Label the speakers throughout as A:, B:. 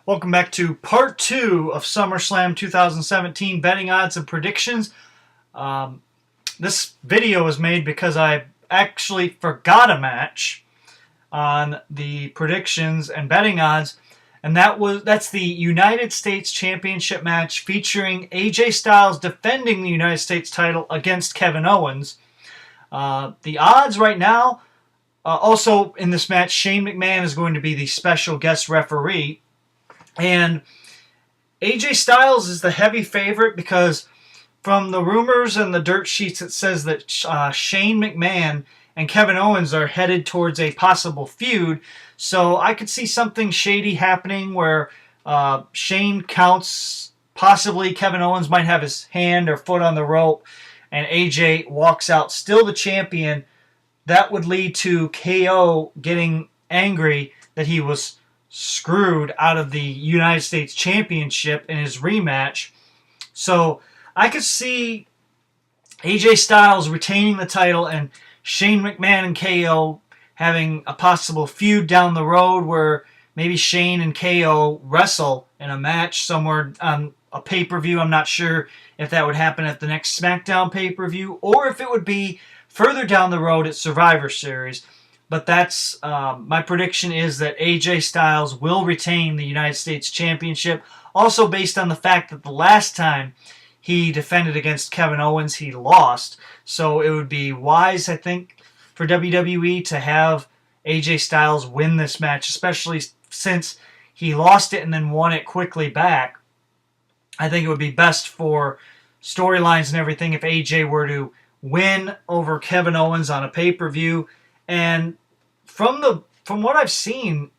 A: Welcome back to part 2 of SummerSlam 2017 betting odds and predictions. This video was made because I actually forgot a match on the predictions and betting odds, and that's the United States Championship match featuring AJ Styles defending the United States title against Kevin Owens. The odds right now, also in this match, Shane McMahon is going to be the special guest referee. And AJ Styles is the heavy favorite because from the rumors and the dirt sheets it says that Shane McMahon and Kevin Owens are headed towards a possible feud. So I could see something shady happening where Shane counts, possibly Kevin Owens might have his hand or foot on the rope, and AJ walks out still the champion. That would lead to KO getting angry that he was screwed out of the United States Championship in his rematch. So I could see AJ Styles retaining the title and Shane McMahon and KO having a possible feud down the road where maybe Shane and KO wrestle in a match somewhere on a pay-per-view. I'm not sure if that would happen at the next SmackDown pay-per-view or if it would be further down the road at Survivor Series. But that's my prediction is that AJ Styles will retain the United States Championship. Also based on the fact that the last time he defended against Kevin Owens, he lost. So it would be wise, I think, for WWE to have AJ Styles win this match, especially since he lost it and then won it quickly back. I think it would be best for storylines and everything if AJ were to win over Kevin Owens on a pay-per-view. And from what I've seen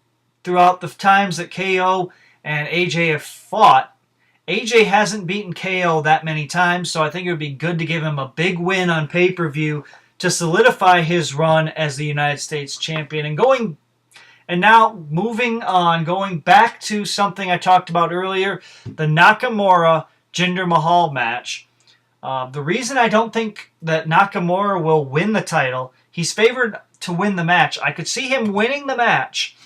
A: throughout the times that KO and AJ have fought, AJ hasn't beaten KO that many times, so I think it would be good to give him a big win on pay-per-view to solidify his run as the United States Champion. And now moving on, going back to something I talked about earlier, the Nakamura-Jinder Mahal match. The reason I don't think that Nakamura will win the title, he's favored to win the match. I could see him winning the match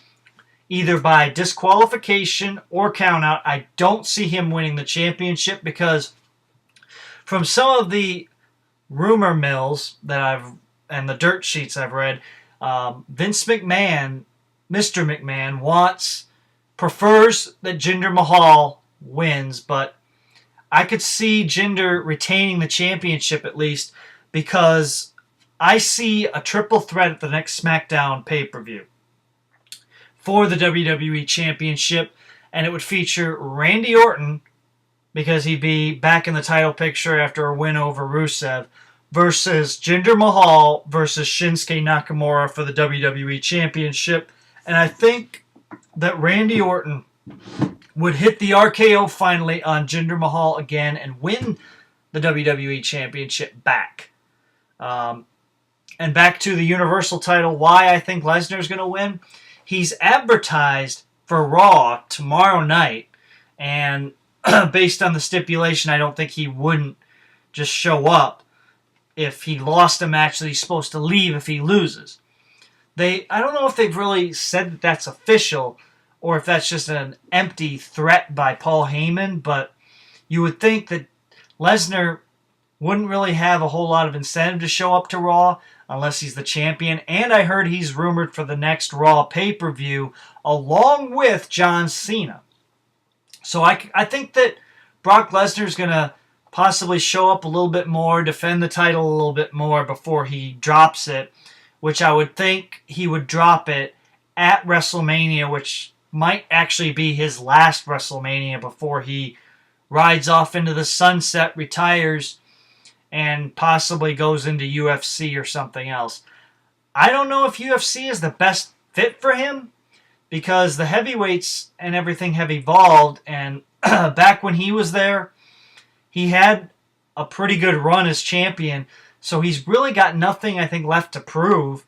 A: either by disqualification or countout. I don't see him winning the championship because from some of the rumor mills that and the dirt sheets I've read, Vince McMahon, Mr. McMahon, prefers that Jinder Mahal wins, but I could see Jinder retaining the championship at least because I see a triple threat at the next SmackDown pay-per-view for the WWE Championship, and it would feature Randy Orton, because he'd be back in the title picture after a win over Rusev, versus Jinder Mahal versus Shinsuke Nakamura for the WWE Championship. And I think that Randy Orton would hit the RKO finally on Jinder Mahal again and win the WWE Championship back. And back to the Universal title, why I think Lesnar's going to win. He's advertised for Raw tomorrow night, and based on the stipulation, I don't think he wouldn't just show up if he lost a match that he's supposed to leave if he loses. I don't know if they've really said that that's official or if that's just an empty threat by Paul Heyman, but you would think that Lesnar wouldn't really have a whole lot of incentive to show up to Raw unless he's the champion. And I heard he's rumored for the next Raw pay-per-view along with John Cena. So I think that Brock Lesnar's going to possibly show up a little bit more, defend the title a little bit more before he drops it, which I would think he would drop it at WrestleMania, which might actually be his last WrestleMania before he rides off into the sunset, retires, and possibly goes into UFC or something else. I don't know if UFC is the best fit for him because the heavyweights and everything have evolved, and back when he was there, he had a pretty good run as champion, so he's really got nothing, I think, left to prove,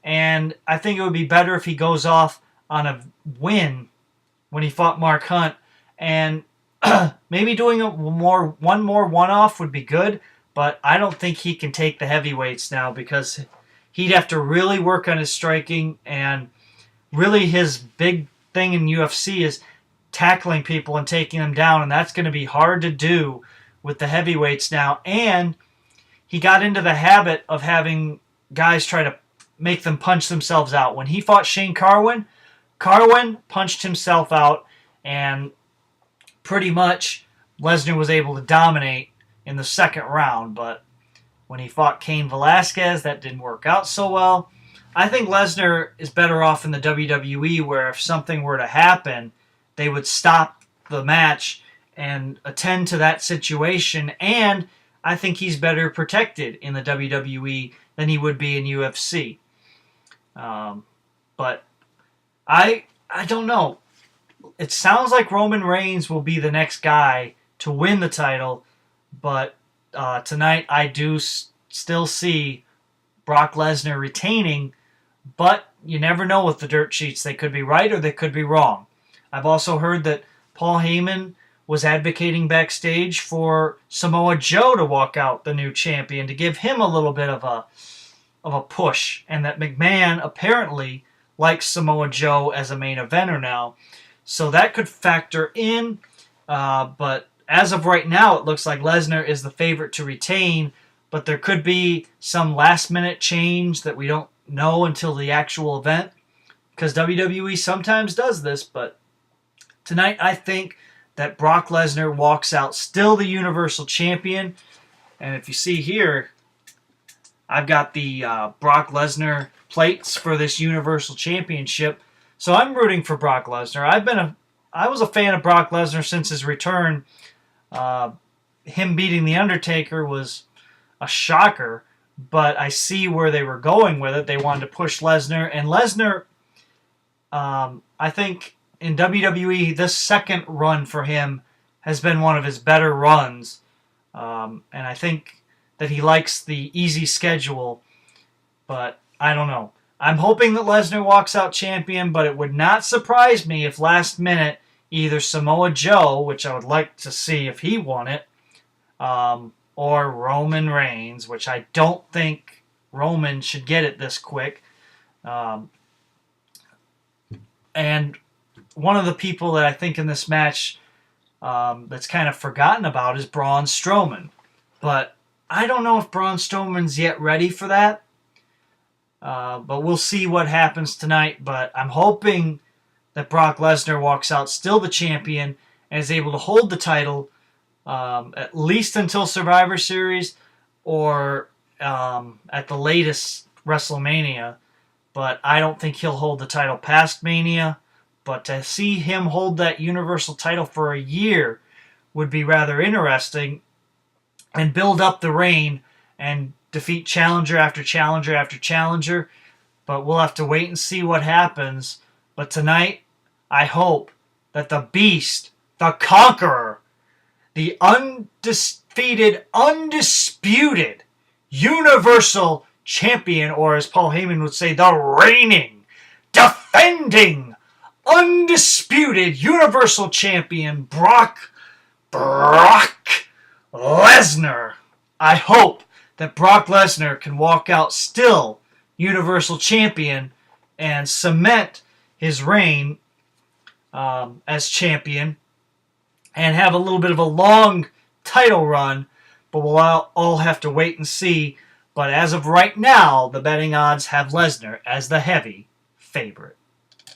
A: and I think it would be better if he goes off on a win when he fought Mark Hunt, and maybe doing one more one-off would be good, but I don't think he can take the heavyweights now because he'd have to really work on his striking, and really his big thing in UFC is tackling people and taking them down, and that's going to be hard to do with the heavyweights now. And he got into the habit of having guys try to make them punch themselves out. When he fought Shane Carwin, Carwin punched himself out, and pretty much Lesnar was able to dominate in the second round. But when he fought Cain Velasquez, that didn't work out so well. I think Lesnar is better off in the WWE, where if something were to happen, they would stop the match and attend to that situation. And I think he's better protected in the WWE than he would be in UFC. But I don't know. It sounds like Roman Reigns will be the next guy to win the title, but tonight I do still see Brock Lesnar retaining, but you never know with the dirt sheets. They could be right or they could be wrong. I've also heard that Paul Heyman was advocating backstage for Samoa Joe to walk out the new champion, to give him a little bit of a push, and that McMahon apparently likes Samoa Joe as a main eventer now. So that could factor in, but as of right now, it looks like Lesnar is the favorite to retain, but there could be some last-minute change that we don't know until the actual event, because WWE sometimes does this. But tonight, I think that Brock Lesnar walks out still the Universal Champion. And if you see here, I've got the Brock Lesnar plates for this Universal Championship. So I'm rooting for Brock Lesnar. I was a fan of Brock Lesnar since his return. Him beating The Undertaker was a shocker, but I see where they were going with it. They wanted to push Lesnar, and Lesnar, I think in WWE, this second run for him has been one of his better runs, and I think that he likes the easy schedule, but I don't know. I'm hoping that Lesnar walks out champion, but it would not surprise me if last minute either Samoa Joe, which I would like to see if he won it, or Roman Reigns, which I don't think Roman should get it this quick. And one of the people that I think in this match that's kind of forgotten about is Braun Strowman. But I don't know if Braun Strowman's yet ready for that. But we'll see what happens tonight. But I'm hoping that Brock Lesnar walks out still the champion and is able to hold the title at least until Survivor Series or at the latest WrestleMania. But I don't think he'll hold the title past Mania. But to see him hold that Universal title for a year would be rather interesting, and build up the reign and defeat challenger after challenger after challenger. But we'll have to wait and see what happens. But tonight, I hope that the Beast, the Conqueror, the undisputed, Universal Champion, or as Paul Heyman would say, the reigning, defending, undisputed Universal Champion, Brock Lesnar. I hope that Brock Lesnar can walk out still Universal Champion and cement his reign as champion and have a little bit of a long title run, but we'll all have to wait and see. But as of right now, the betting odds have Lesnar as the heavy favorite.